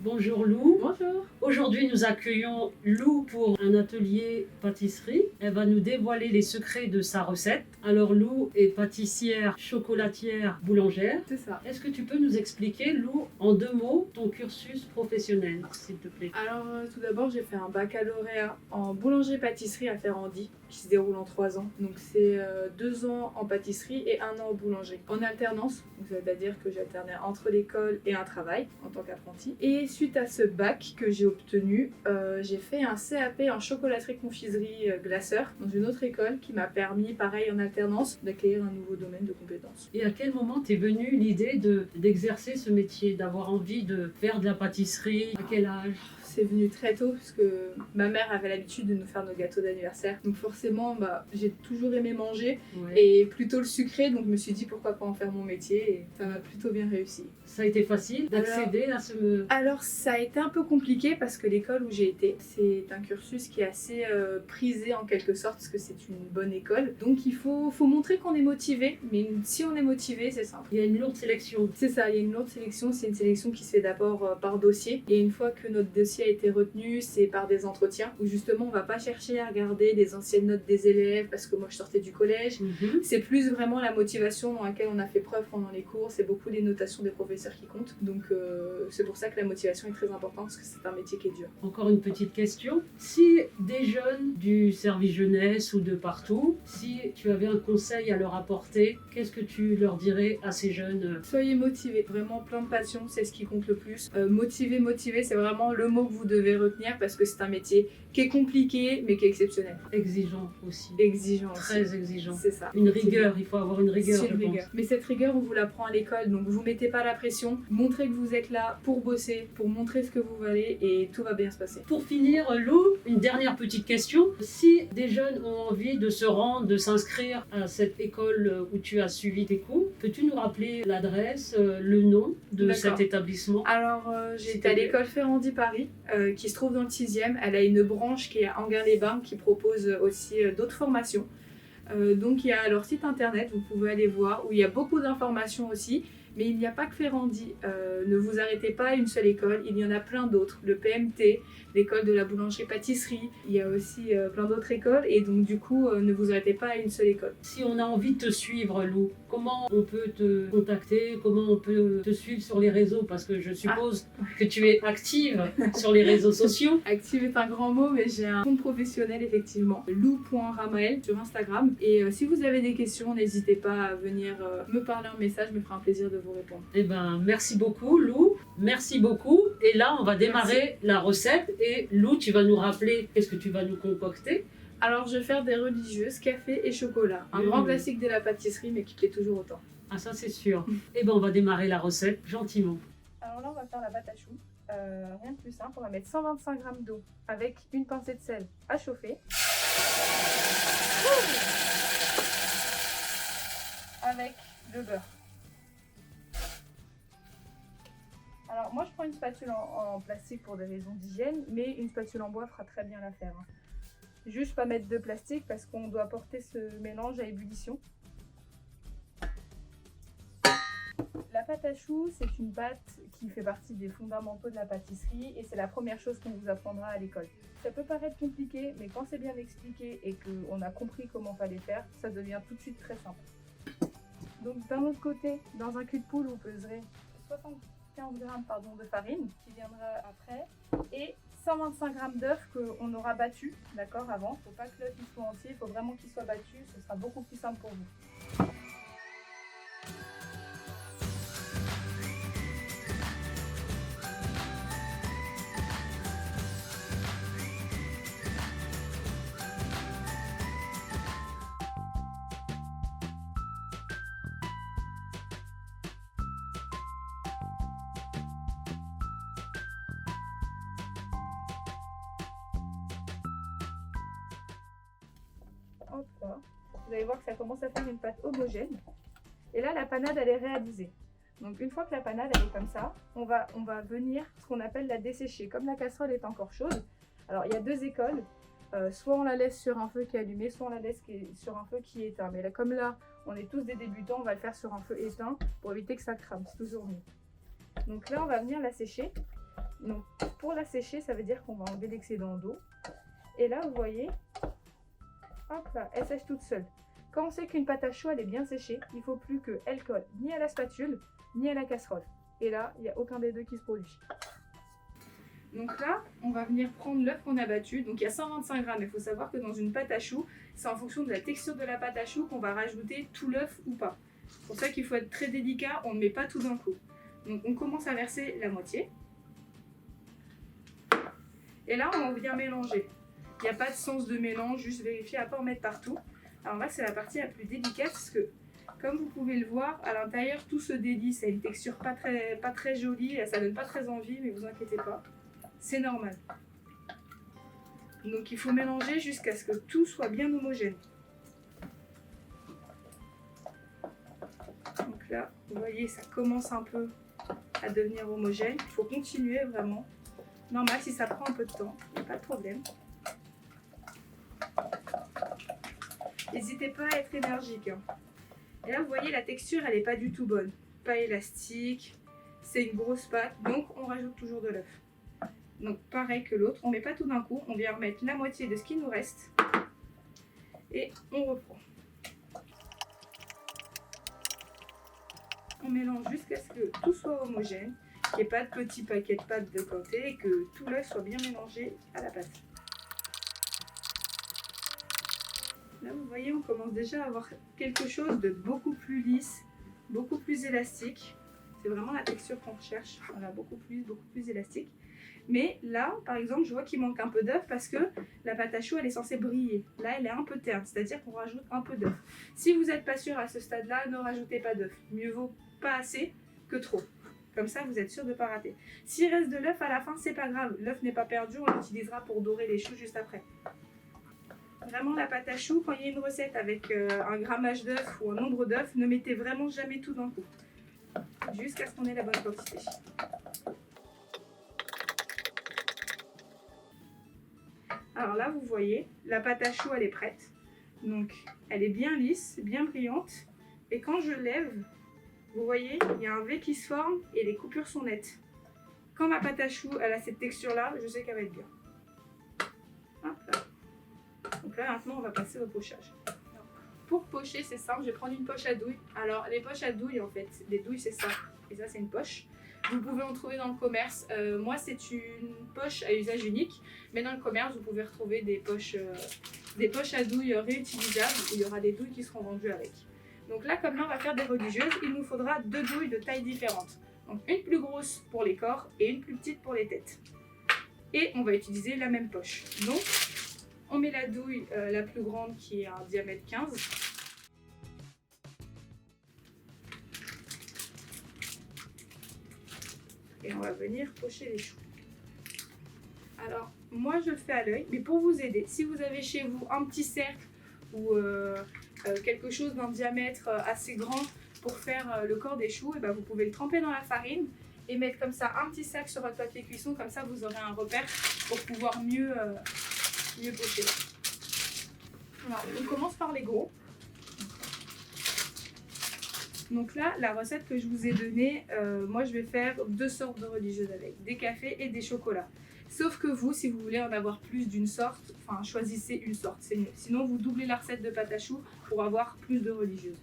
Bonjour Lou. Bonjour. Aujourd'hui, nous accueillons Lou pour un atelier pâtisserie. Elle va nous dévoiler les secrets de sa recette. Alors Lou est pâtissière, chocolatière, boulangère. C'est ça. Est-ce que tu peux nous expliquer, Lou, en 2 mots, ton cursus professionnel, s'il te plaît? Alors tout d'abord, j'ai fait un baccalauréat en boulangerie-pâtisserie à Ferrandi qui se déroule en 3 ans. Donc c'est 2 ans en pâtisserie et 1 an en boulangerie. En alternance, c'est-à-dire que j'alternais entre l'école et un travail en tant qu'apprenti. Et suite à ce bac que j'ai obtenu, j'ai fait un CAP en chocolaterie-confiserie glaceur dans une autre école qui m'a permis, pareil en alternance, d'acquérir un nouveau domaine de compétences. Et à quel moment t'es venue l'idée d'exercer ce métier, d'avoir envie de faire de la pâtisserie? À quel âge? C'est venu très tôt parce que ma mère avait l'habitude de nous faire nos gâteaux d'anniversaire. Donc forcément, j'ai toujours aimé manger et plutôt le sucré. Donc je me suis dit pourquoi pas en faire mon métier et ça m'a plutôt bien réussi. Ça a été facile d'accéder à ce... Alors ça a été un peu compliqué parce que l'école où j'ai été, c'est un cursus qui est assez prisé en quelque sorte parce que c'est une bonne école. Donc il faut montrer qu'on est motivé. Mais si on est motivé, c'est simple. Il y a une lourde sélection. C'est ça, il y a une lourde sélection. C'est une sélection qui se fait d'abord par dossier. Et une fois que notre dossier a été retenu, c'est par des entretiens où justement on va pas chercher à regarder les anciennes notes des élèves parce que moi je sortais du collège. C'est plus vraiment la motivation dans laquelle on a fait preuve pendant les cours. C'est beaucoup les notations des professeurs qui comptent. Donc c'est pour ça que la motivation est très importante parce que c'est un métier qui est dur. Encore une petite question. Si des jeunes du service jeunesse ou de partout, si tu avais un conseil à leur apporter, qu'est-ce que tu leur dirais à ces jeunes? Soyez motivés, vraiment plein de passion, c'est ce qui compte le plus. Motivé, c'est vraiment le mot que vous devez retenir parce que c'est un métier qui est compliqué mais qui est exceptionnel. Exigeant aussi. Exigeant aussi. Très exigeant. C'est ça. Une rigueur, il faut avoir une rigueur, C'est je une pense. rigueur. Mais cette rigueur, on vous l'apprend à l'école, donc vous mettez pas la pression. Montrez que vous êtes là pour bosser, pour montrer ce que vous valez et tout va bien se passer. Pour finir, Lou, une dernière petite question. Si des jeunes ont envie de se rendre, de s'inscrire à cette école où tu as suivi tes cours, peux-tu nous rappeler l'adresse, le nom de cet établissement? Alors, j'étais à l'école Ferrandi Paris, qui se trouve dans le 6e. Elle a une branche qui est à Anguin-les-Bains qui propose aussi d'autres formations. Donc il y a leur site internet, vous pouvez aller voir, où il y a beaucoup d'informations aussi. Mais il n'y a pas que Ferrandi, ne vous arrêtez pas à une seule école, il y en a plein d'autres. Le PMT, l'école de la boulangerie-pâtisserie, il y a aussi plein d'autres écoles et donc du coup ne vous arrêtez pas à une seule école. Si on a envie de te suivre, Lou, comment on peut te contacter? Comment on peut te suivre sur les réseaux? Parce que je suppose que tu es active sur les réseaux sociaux. Active est un grand mot, mais j'ai un compte professionnel effectivement, lou.ramael sur Instagram. Et si vous avez des questions, n'hésitez pas à venir me parler en message, me fera un plaisir de vous répondre. Eh ben, merci beaucoup, Lou. Merci beaucoup. Et là, on va démarrer la recette. Et Lou, tu vas nous rappeler qu'est-ce que tu vas nous concocter. Alors, je vais faire des religieuses, café et chocolat. Un grand classique de la pâtisserie, mais qui plaît toujours autant. Ah, ça, c'est sûr. Eh ben, on va démarrer la recette gentiment. Alors là, on va faire la pâte à choux. Rien de plus simple. On va mettre 125 g d'eau avec une pincée de sel à chauffer. Avec le beurre. Alors moi je prends une spatule en plastique pour des raisons d'hygiène, mais une spatule en bois fera très bien l'affaire. Juste pas mettre de plastique parce qu'on doit porter ce mélange à ébullition. La pâte à choux, c'est une pâte qui fait partie des fondamentaux de la pâtisserie et c'est la première chose qu'on vous apprendra à l'école. Ça peut paraître compliqué, mais quand c'est bien expliqué et qu'on a compris comment fallait faire, ça devient tout de suite très simple. Donc d'un autre côté, dans un cul de poule, vous peserez 75 g de farine qui viendra après et 125 g d'œufs qu'on aura battu, d'accord, avant. Il ne faut pas que l'œuf soit entier, il faut vraiment qu'il soit battu, ce sera beaucoup plus simple pour vous. Hop là. Vous allez voir que ça commence à faire une pâte homogène. Et là, la panade, elle est réalisée. Donc une fois que la panade elle est comme ça, on va venir ce qu'on appelle la dessécher. Comme la casserole est encore chaude, alors il y a deux écoles. Soit on la laisse sur un feu qui est allumé, soit on la laisse sur un feu qui est éteint. Mais là, comme là, on est tous des débutants, on va le faire sur un feu éteint pour éviter que ça crame, c'est toujours mieux. Donc là, on va venir la sécher. Donc pour la sécher, ça veut dire qu'on va enlever l'excédent d'eau. Et là, vous voyez, hop là, elle sèche toute seule. Quand on sait qu'une pâte à choux, elle est bien séchée, il ne faut plus qu'elle colle ni à la spatule, ni à la casserole. Et là, il n'y a aucun des deux qui se produit. Donc là, on va venir prendre l'œuf qu'on a battu. Donc il y a 125 grammes. Il faut savoir que dans une pâte à choux, c'est en fonction de la texture de la pâte à choux qu'on va rajouter tout l'œuf ou pas. C'est pour ça qu'il faut être très délicat, on ne met pas tout d'un coup. Donc on commence à verser la moitié. Et là, on vient mélanger. Il n'y a pas de sens de mélange, juste vérifier à ne pas en mettre partout. Alors là, c'est la partie la plus délicate parce que, comme vous pouvez le voir, à l'intérieur, tout se délie. Ça a une texture pas très jolie, ça donne pas très envie, mais vous inquiétez pas. C'est normal. Donc il faut mélanger jusqu'à ce que tout soit bien homogène. Donc là, vous voyez, ça commence un peu à devenir homogène. Il faut continuer vraiment. Normal, si ça prend un peu de temps, il n'y a pas de problème. N'hésitez pas à être énergique. Et là, vous voyez, la texture, elle n'est pas du tout bonne. Pas élastique, c'est une grosse pâte, donc on rajoute toujours de l'œuf. Donc pareil que l'autre, on ne met pas tout d'un coup, on vient remettre la moitié de ce qui nous reste et on reprend. On mélange jusqu'à ce que tout soit homogène, qu'il n'y ait pas de petits paquets de pâte de côté et que tout l'œuf soit bien mélangé à la pâte. Là vous voyez, on commence déjà à avoir quelque chose de beaucoup plus lisse, beaucoup plus élastique. C'est vraiment la texture qu'on recherche, voilà, beaucoup plus élastique. Mais là, par exemple, je vois qu'il manque un peu d'œuf parce que la pâte à choux, elle est censée briller. Là, elle est un peu terne, c'est-à-dire qu'on rajoute un peu d'œuf. Si vous n'êtes pas sûr à ce stade-là, ne rajoutez pas d'œuf. Mieux vaut pas assez que trop. Comme ça, vous êtes sûr de ne pas rater. S'il reste de l'œuf à la fin, c'est pas grave. L'œuf n'est pas perdu, on l'utilisera pour dorer les choux juste après. Vraiment, la pâte à choux, quand il y a une recette avec un grammage d'œuf ou un nombre d'œufs, ne mettez vraiment jamais tout d'un coup. Jusqu'à ce qu'on ait la bonne quantité. Alors là, vous voyez, la pâte à choux, elle est prête. Donc, elle est bien lisse, bien brillante. Et quand je lève, vous voyez, il y a un V qui se forme et les coupures sont nettes. Quand ma pâte à choux, elle a cette texture-là, je sais qu'elle va être bien. Hop là. Donc là, maintenant, on va passer au pochage. Alors, pour pocher, c'est simple, je vais prendre une poche à douille. Alors, les poches à douille, en fait, les douilles, c'est ça. Et ça, c'est une poche. Vous pouvez en trouver dans le commerce. Moi, c'est une poche à usage unique. Mais dans le commerce, vous pouvez retrouver des poches à douille réutilisables où il y aura des douilles qui seront vendues avec. Donc là, comme là, on va faire des religieuses, il nous faudra deux douilles de taille différentes. Donc une plus grosse pour les corps et une plus petite pour les têtes. Et on va utiliser la même poche. Donc, on met la douille la plus grande qui est un diamètre 15. Et on va venir pocher les choux. Alors, moi je le fais à l'œil, mais pour vous aider, si vous avez chez vous un petit cercle ou quelque chose d'un diamètre assez grand pour faire le corps des choux, et ben vous pouvez le tremper dans la farine et mettre comme ça un petit sac sur votre papier cuisson, comme ça vous aurez un repère pour pouvoir mieux pocher. Alors, on commence par les gros. Donc là, la recette que je vous ai donnée, moi je vais faire deux sortes de religieuses avec, des cafés et des chocolats. Sauf que vous, si vous voulez en avoir plus d'une sorte, enfin choisissez une sorte, c'est mieux. Sinon vous doublez la recette de pâte à choux pour avoir plus de religieuses.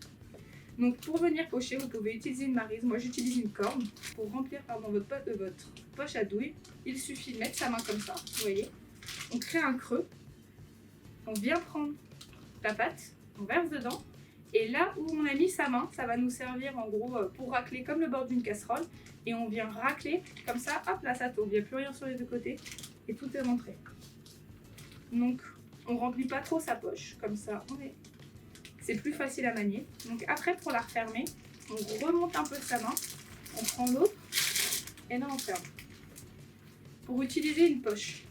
Donc pour venir pocher, vous pouvez utiliser une maryse. Moi j'utilise une corne. Pour remplir votre poche à douille, il suffit de mettre sa main comme ça, vous voyez. On crée un creux, on vient prendre la pâte, on verse dedans. Et là où on a mis sa main, ça va nous servir en gros pour racler comme le bord d'une casserole. Et on vient racler, comme ça, hop là ça tombe, il n'y a plus rien sur les deux côtés. Et tout est rentré. Donc on ne remplit pas trop sa poche, comme ça c'est plus facile à manier. Donc après pour la refermer, on remonte un peu de sa main, on prend l'autre et là on ferme. Pour utiliser une poche,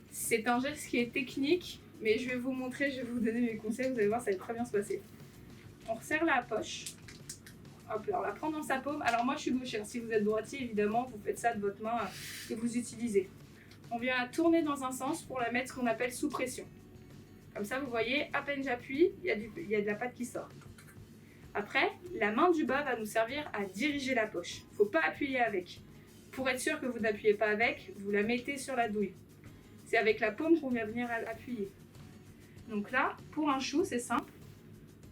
c'est un geste qui est technique, mais je vais vous montrer, je vais vous donner mes conseils, vous allez voir ça va très bien se passer. On resserre la poche, Hop là, on la prend dans sa paume. Alors moi je suis gauchère, si vous êtes droitier évidemment vous faites ça de votre main que vous utilisez. On vient la tourner dans un sens pour la mettre ce qu'on appelle sous pression. Comme ça vous voyez, à peine j'appuie, il y a de la pâte qui sort. Après, la main du bas va nous servir à diriger la poche. Il ne faut pas appuyer avec. Pour être sûr que vous n'appuyez pas avec, vous la mettez sur la douille. C'est avec la paume qu'on vient venir appuyer. Donc là, pour un chou, c'est simple.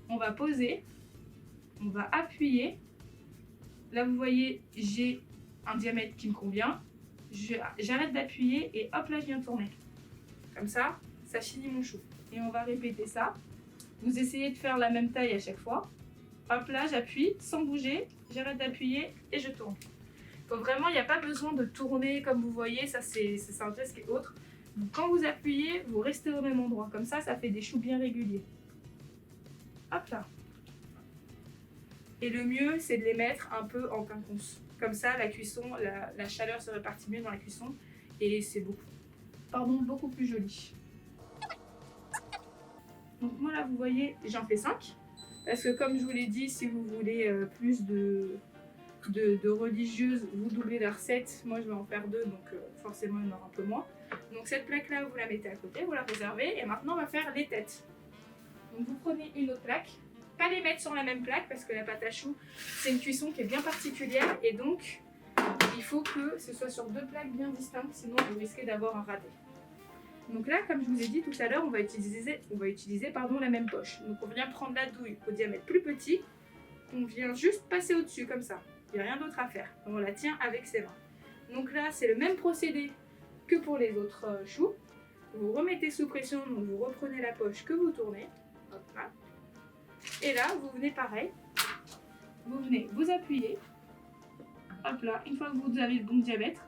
On va poser, on va appuyer. Là, vous voyez, j'ai un diamètre qui me convient. J'arrête d'appuyer et hop là, je viens tourner. Comme ça, ça finit mon chou. Et on va répéter ça. Vous essayez de faire la même taille à chaque fois. Hop là, j'appuie sans bouger, j'arrête d'appuyer et je tourne. Donc vraiment, il n'y a pas besoin de tourner comme vous voyez, ça c'est un geste qui est autre. Donc, quand vous appuyez, vous restez au même endroit. Comme ça fait des choux bien réguliers. Hop là. Et le mieux, c'est de les mettre un peu en quinconce. Comme ça, la cuisson, la chaleur se répartit mieux dans la cuisson et c'est beaucoup plus joli. Donc moi là, vous voyez, j'en fais 5. Parce que comme je vous l'ai dit, si vous voulez plus de religieuses, vous doublez la recette. Moi, je vais en faire 2, donc forcément, il y en aura un peu moins. Donc cette plaque-là, vous la mettez à côté, vous la réservez. Et maintenant, on va faire les têtes. Donc vous prenez une autre plaque. Pas les mettre sur la même plaque, parce que la pâte à choux, c'est une cuisson qui est bien particulière. Et donc, il faut que ce soit sur 2 plaques bien distinctes, sinon vous risquez d'avoir un raté. Donc là, comme je vous ai dit tout à l'heure, on va utiliser la même poche. Donc on vient prendre la douille au diamètre plus petit, on vient juste passer au-dessus comme ça. Il n'y a rien d'autre à faire. On la tient avec ses mains. Donc là, c'est le même procédé que pour les autres choux. Vous remettez sous pression, donc vous reprenez la poche que vous tournez. Hop là. Et là, vous venez pareil. Vous venez vous appuyer. Hop là. Une fois que vous avez le bon diamètre,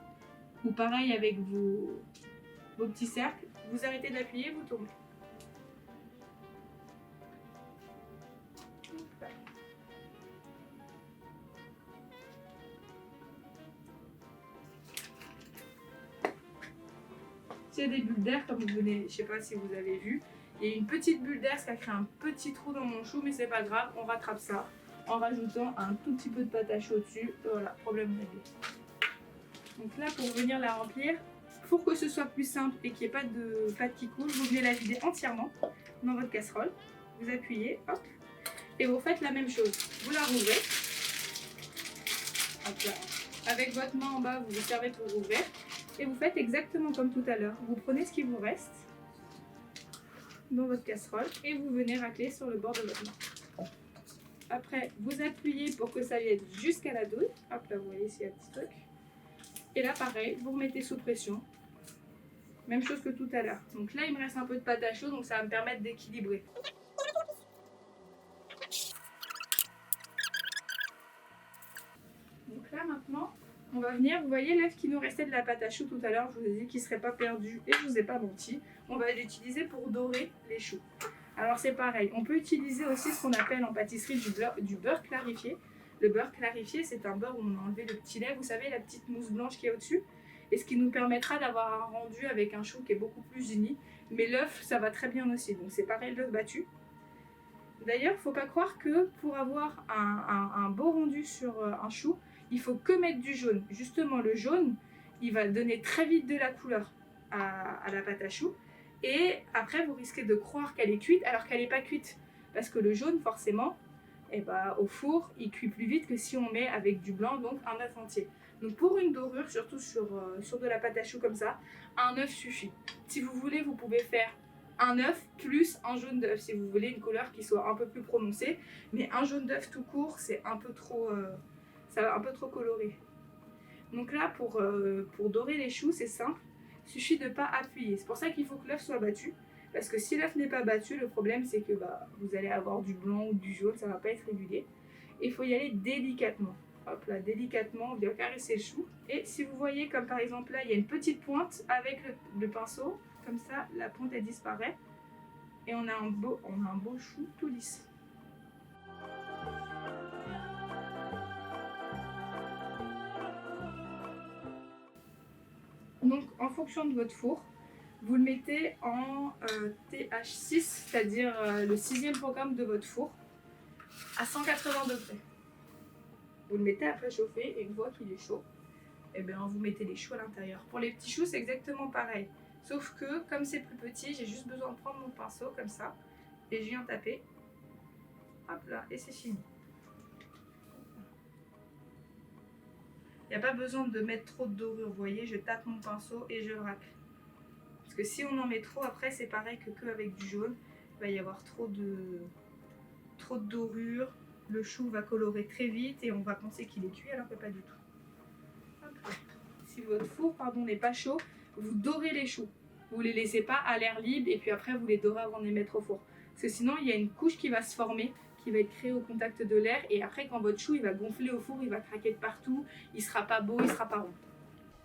ou pareil avec vos petits cercles, vous arrêtez d'appuyer, vous tournez. S'il y a des bulles d'air, comme vous venez, je ne sais pas si vous avez vu, il y a une petite bulle d'air, ça crée un petit trou dans mon chou, mais c'est pas grave, on rattrape ça en rajoutant un tout petit peu de pâte à choux au-dessus. Voilà, problème réglé. Donc là, pour venir la remplir, pour que ce soit plus simple et qu'il n'y ait pas de pâte qui coule, vous venez la vider entièrement dans votre casserole. Vous appuyez, hop, et vous faites la même chose. Vous la rouvrez. Hop là. Avec votre main en bas, vous vous servez pour rouvrir. Et vous faites exactement comme tout à l'heure. Vous prenez ce qui vous reste dans votre casserole et vous venez racler sur le bord de votre main. Après, vous appuyez pour que ça vienne jusqu'à la douille. Hop là, vous voyez s'il y a un petit truc. Et là, pareil, vous remettez sous pression. Même chose que tout à l'heure. Donc là, il me reste un peu de pâte à chaud, donc ça va me permettre d'équilibrer. Donc là, maintenant, on va venir, vous voyez l'œuf qui nous restait de la pâte à choux tout à l'heure, je vous ai dit qu'il ne serait pas perdu et je ne vous ai pas menti. On va l'utiliser pour dorer les choux. Alors c'est pareil, on peut utiliser aussi ce qu'on appelle en pâtisserie du beurre clarifié. Le beurre clarifié, c'est un beurre où on a enlevé le petit lait, vous savez, la petite mousse blanche qui est au-dessus. Et ce qui nous permettra d'avoir un rendu avec un chou qui est beaucoup plus uni. Mais l'œuf, ça va très bien aussi, donc c'est pareil, l'œuf battu. D'ailleurs, il ne faut pas croire que pour avoir un beau rendu sur un chou, il faut que mettre du jaune. Justement, le jaune, il va donner très vite de la couleur à la pâte à choux. Et après, vous risquez de croire qu'elle est cuite alors qu'elle n'est pas cuite. Parce que le jaune, forcément, au four, il cuit plus vite que si on met avec du blanc, donc un œuf entier. Donc pour une dorure, surtout sur de la pâte à choux comme ça, un œuf suffit. Si vous voulez, vous pouvez faire un œuf plus un jaune d'œuf si vous voulez une couleur qui soit un peu plus prononcée. Mais un jaune d'œuf tout court, c'est un peu trop, ça va un peu trop coloré. Donc là, pour dorer les choux, c'est simple. Il suffit de ne pas appuyer. C'est pour ça qu'il faut que l'œuf soit battu. Parce que si l'œuf n'est pas battu, le problème c'est que vous allez avoir du blanc ou du jaune, ça ne va pas être régulier. Et il faut y aller délicatement. Hop là, délicatement, on vient caresser le chou. Et si vous voyez, comme par exemple là, il y a une petite pointe avec le pinceau. Comme ça, la pointe elle disparaît. Et on a un beau chou tout lisse. Donc en fonction de votre four, vous le mettez en TH6, c'est-à-dire le 6e programme de votre four, à 180 degrés. Vous le mettez à préchauffer et une fois qu'il est chaud, eh bien, vous mettez les choux à l'intérieur. Pour les petits choux, c'est exactement pareil. Sauf que, comme c'est plus petit, j'ai juste besoin de prendre mon pinceau comme ça et je viens taper. Hop là, et c'est fini. Il n'y a pas besoin de mettre trop de dorure, vous voyez, je tape mon pinceau et je racle. Parce que si on en met trop, après c'est pareil que avec du jaune, il va y avoir trop de dorure, le chou va colorer très vite et on va penser qu'il est cuit alors que pas du tout. Hop là. Si votre four n'est pas chaud, vous dorez les choux. Vous les laissez pas à l'air libre et puis après vous les dorez avant de les mettre au four. Parce que sinon il y a une couche qui va se former, qui va être créée au contact de l'air et après quand votre chou il va gonfler au four, il va craquer de partout, il sera pas beau, il sera pas rond.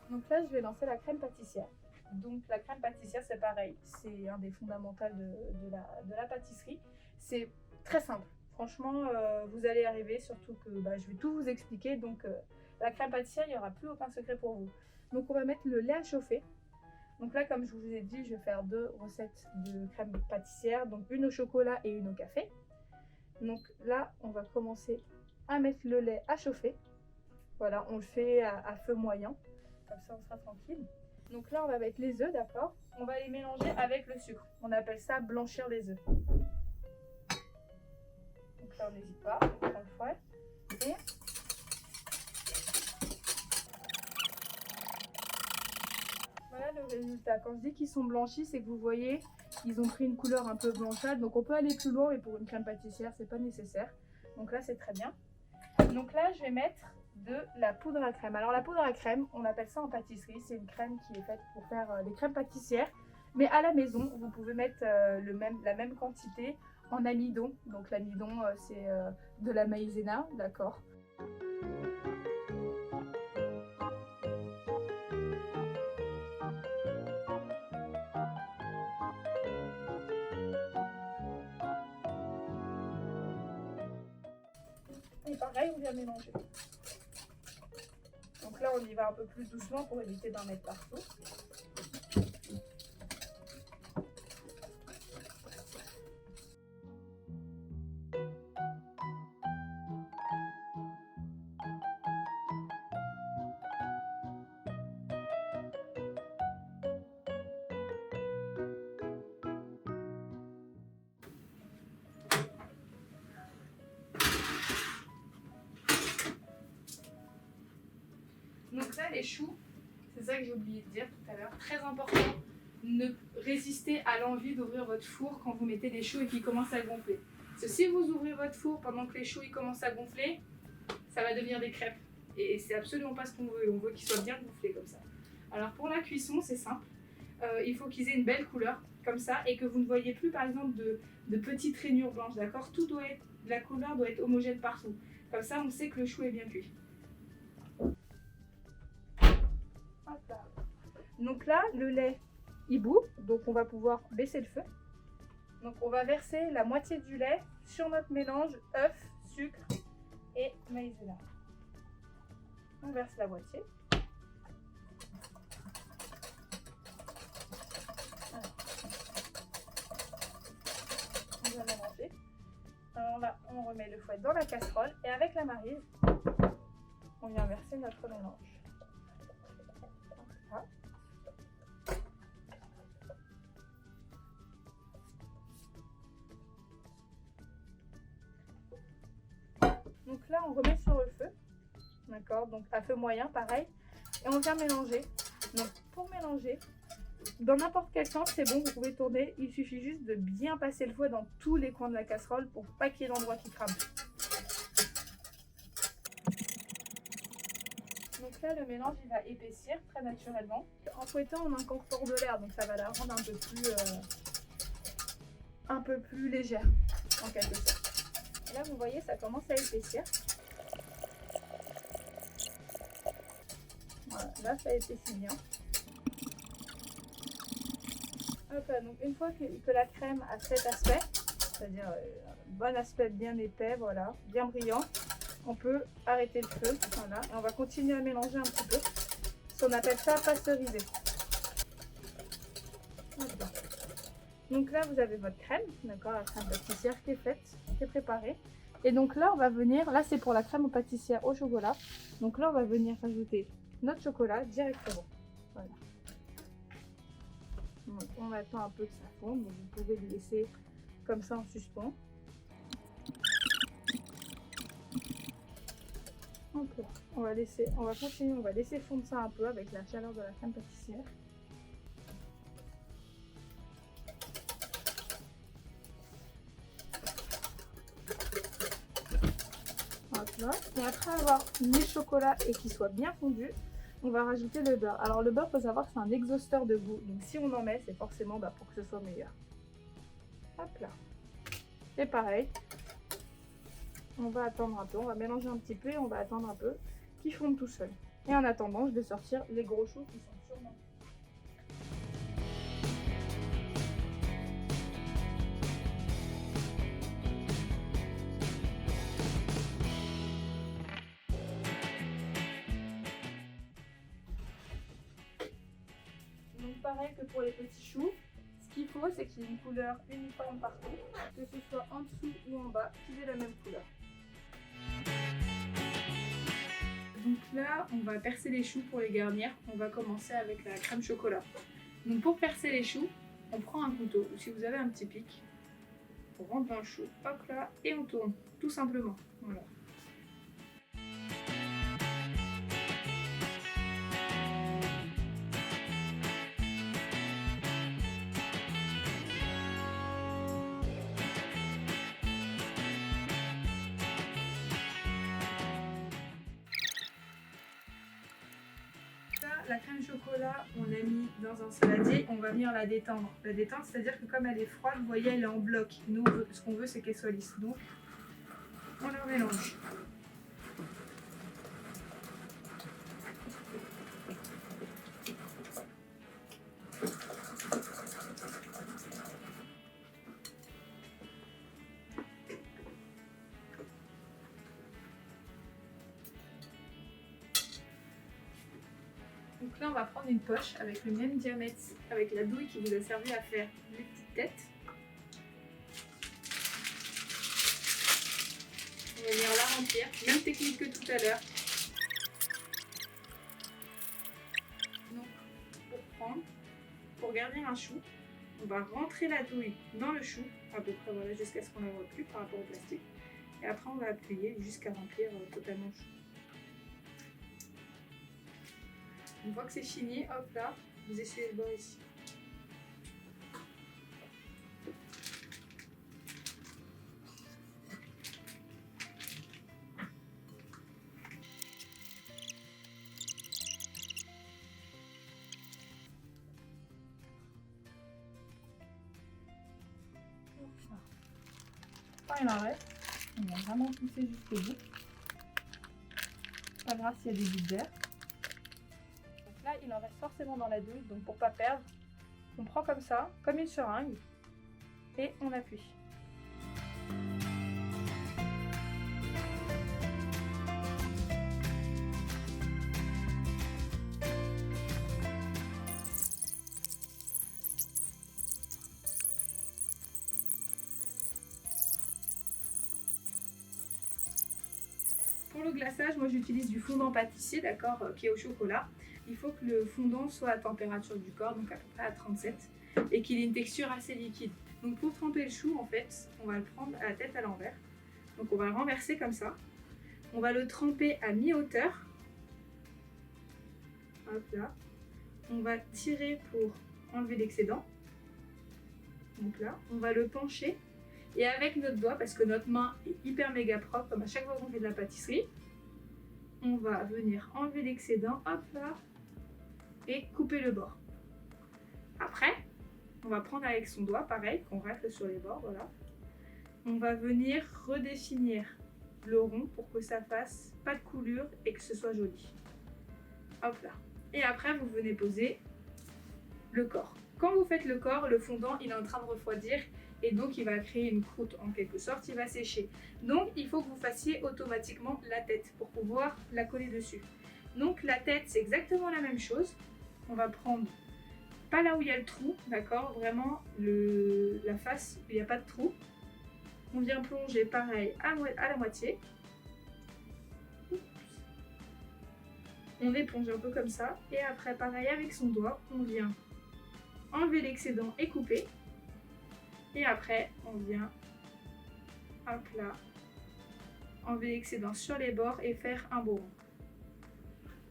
Donc là je vais lancer la crème pâtissière. Donc la crème pâtissière c'est pareil, c'est un des fondamentaux de la pâtisserie. C'est très simple, franchement vous allez arriver, surtout que je vais tout vous expliquer. Donc la crème pâtissière, il n'y aura plus aucun secret pour vous. Donc on va mettre le lait à chauffer. Donc là, comme je vous ai dit, je vais faire 2 recettes de crème pâtissière, donc une au chocolat et une au café. Donc là, on va commencer à mettre le lait à chauffer. Voilà, on le fait à feu moyen, comme ça on sera tranquille. Donc là, on va mettre les œufs, d'accord? On va les mélanger avec le sucre. On appelle ça blanchir les œufs. Donc là, on n'hésite pas, on prend le fouet et voilà le résultat. Quand je dis qu'ils sont blanchis, c'est que vous voyez, ils ont pris une couleur un peu blanchâtre. Donc on peut aller plus loin, mais pour une crème pâtissière, c'est pas nécessaire. Donc là, c'est très bien. Donc là, je vais mettre de la poudre à crème. Alors la poudre à crème, on appelle ça en pâtisserie. C'est une crème qui est faite pour faire des crèmes pâtissières. Mais à la maison, vous pouvez mettre la même quantité en amidon. Donc l'amidon, c'est de la maïzena, d'accord? Et pareil, on vient mélanger. Donc là, on y va un peu plus doucement pour éviter d'en mettre partout. Donc là, les choux, c'est ça que j'ai oublié de dire tout à l'heure, très important, ne résistez à l'envie d'ouvrir votre four quand vous mettez des choux et qu'ils commencent à gonfler. Parce que si vous ouvrez votre four pendant que les choux ils commencent à gonfler, ça va devenir des crêpes. Et c'est absolument pas ce qu'on veut, on veut qu'ils soient bien gonflés comme ça. Alors pour la cuisson, c'est simple, il faut qu'ils aient une belle couleur, comme ça, et que vous ne voyez plus par exemple de petites rainures blanches, d'accord? Tout doit être, la couleur doit être homogène partout. Comme ça, on sait que le chou est bien cuit. Donc là, le lait, il bout, donc on va pouvoir baisser le feu. Donc on va verser la moitié du lait sur notre mélange œuf, sucre et maïzena. On verse la moitié. Voilà. On va mélanger. Alors là, on remet le fouet dans la casserole et avec la maryse, on vient verser notre mélange. Voilà. Donc là, on remet sur le feu, d'accord, donc à feu moyen, pareil, et on vient mélanger. Donc pour mélanger, dans n'importe quel sens, c'est bon, vous pouvez tourner, il suffit juste de bien passer le fouet dans tous les coins de la casserole pour pas qu'il y ait l'endroit qui crame. Donc là, le mélange, il va épaissir très naturellement. En fouettant, on incorpore de l'air, donc ça va la rendre un peu plus légère, en quelque sorte. Là, vous voyez, ça commence à épaissir. Voilà, là, ça épaissit bien. Hop là, donc une fois que la crème a cet aspect, c'est-à-dire un bon aspect bien épais, voilà, bien brillant, on peut arrêter le feu. Voilà, et on va continuer à mélanger un petit peu. On appelle ça pasteuriser. Voilà. Donc là, vous avez votre crème, d'accord, la crème pâtissière qui est faite, qui est préparée. Et donc là, on va venir, là c'est pour la crème pâtissière au chocolat. Donc là, on va venir rajouter notre chocolat directement. Voilà. Donc, on attend un peu que ça fonde, donc vous pouvez le laisser comme ça en suspens. Donc là, on va continuer, on va laisser fondre ça un peu avec la chaleur de la crème pâtissière. Voilà. Et après avoir mis le chocolat et qu'il soit bien fondu, on va rajouter le beurre. Alors le beurre, il faut savoir que c'est un exhausteur de goût. Donc si on en met, c'est forcément pour que ce soit meilleur. Hop là. Et pareil, on va attendre un peu, on va mélanger un petit peu et on va attendre un peu qu'il fonde tout seul. Et en attendant, je vais sortir les gros choux qui sont sûrement... Donc pareil que pour les petits choux, ce qu'il faut c'est qu'il y ait une couleur uniforme partout, que ce soit en dessous ou en bas, qu'ils aient la même couleur. Donc là, on va percer les choux pour les garnir. On va commencer avec la crème chocolat. Donc pour percer les choux, on prend un couteau, ou si vous avez un petit pic, on rentre dans le chou, hop là, et on tourne, tout simplement. Voilà. La crème chocolat, on l'a mis dans un saladier, on va venir la détendre. La détendre, c'est-à-dire que comme elle est froide, vous voyez, elle est en bloc. Nous, ce qu'on veut, c'est qu'elle soit lisse. Donc, on la mélange. Donc là, on va prendre une poche avec le même diamètre, avec la douille qui vous a servi à faire les petites têtes. On va venir la remplir, même technique que tout à l'heure. Donc, pour garnir un chou, on va rentrer la douille dans le chou, à peu près voilà, jusqu'à ce qu'on ne la voit plus par rapport au plastique. Et après, on va appuyer jusqu'à remplir totalement le chou. Une fois que c'est fini, hop là, vous essuyez le bord ici. Quand il en reste, on va vraiment pousser jusqu'au bout. Pas grave s'il y a des bulles d'air. Là, il en reste forcément dans la douille, donc pour pas perdre, on prend comme ça, comme une seringue, et on appuie. Pour le glaçage, moi j'utilise du fondant pâtissier, d'accord, qui est au chocolat. Il faut que le fondant soit à température du corps, donc à peu près à 37, et qu'il ait une texture assez liquide. Donc pour tremper le chou, en fait, on va le prendre à la tête à l'envers. Donc on va le renverser comme ça. On va le tremper à mi-hauteur. Hop là. On va tirer pour enlever l'excédent. Donc là, on va le pencher. Et avec notre doigt, parce que notre main est hyper méga propre, comme à chaque fois qu'on fait de la pâtisserie, on va venir enlever l'excédent, hop là, et couper le bord. Après, on va prendre avec son doigt, pareil, qu'on rafle sur les bords, voilà. On va venir redéfinir le rond pour que ça fasse pas de coulure et que ce soit joli. Hop là. Et après, vous venez poser le corps. Quand vous faites le corps, le fondant, il est en train de refroidir et donc il va créer une croûte en quelque sorte, il va sécher. Donc il faut que vous fassiez automatiquement la tête pour pouvoir la coller dessus. Donc la tête, c'est exactement la même chose. On va prendre, pas là où il y a le trou, d'accord, vraiment la face où il n'y a pas de trou. On vient plonger pareil à la moitié. On déplonge un peu comme ça. Et après, pareil avec son doigt, on vient enlever l'excédent et couper. Et après, on vient, hop là, enlever l'excédent sur les bords et faire un beau rond.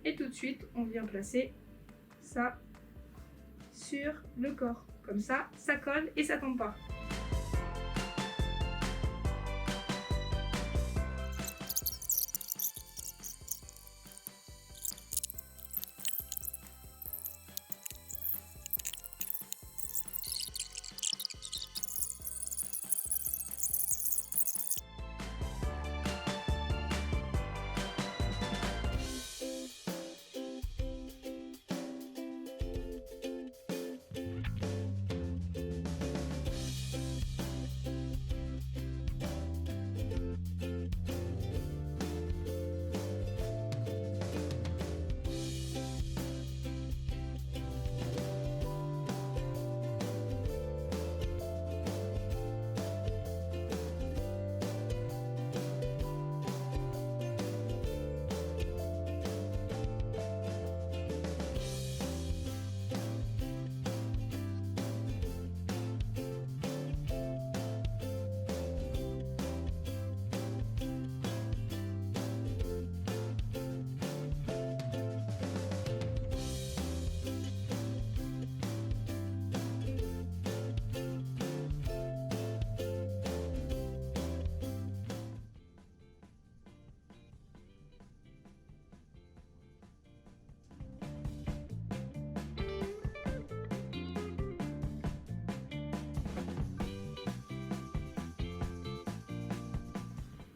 Et tout de suite, on vient placer ça sur le corps. Comme ça, ça colle et ça tombe pas.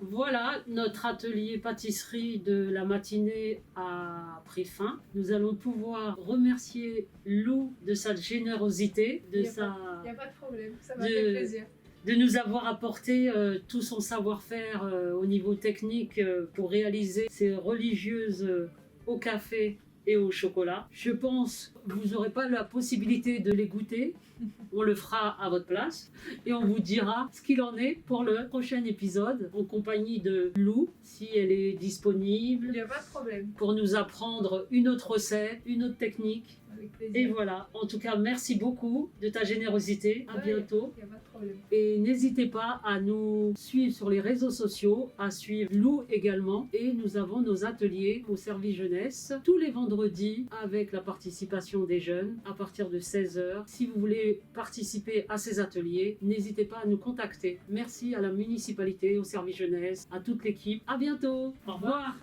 Voilà, notre atelier pâtisserie de la matinée a pris fin. Nous allons pouvoir remercier Lou de sa générosité, Il n'y a pas de problème, ça m'a fait plaisir. De nous avoir apporté tout son savoir-faire au niveau technique pour réaliser ces religieuses au café et au chocolat. Je pense que vous n'aurez pas la possibilité de les goûter. On le fera à votre place et on vous dira ce qu'il en est pour le prochain épisode en compagnie de Lou, si elle est disponible. Il n'y a pas de problème. Pour nous apprendre une autre recette, une autre technique. Avec plaisir. Et voilà, en tout cas, merci beaucoup de ta générosité. À bientôt. Il n'y a pas de problème. Et n'hésitez pas à nous suivre sur les réseaux sociaux, à suivre Lou également. Et nous avons nos ateliers au service jeunesse tous les vendredis avec la participation des jeunes à partir de 16h. Si vous voulez participer à ces ateliers, n'hésitez pas à nous contacter. Merci à la municipalité, au service jeunesse, à toute l'équipe. À bientôt. Au revoir.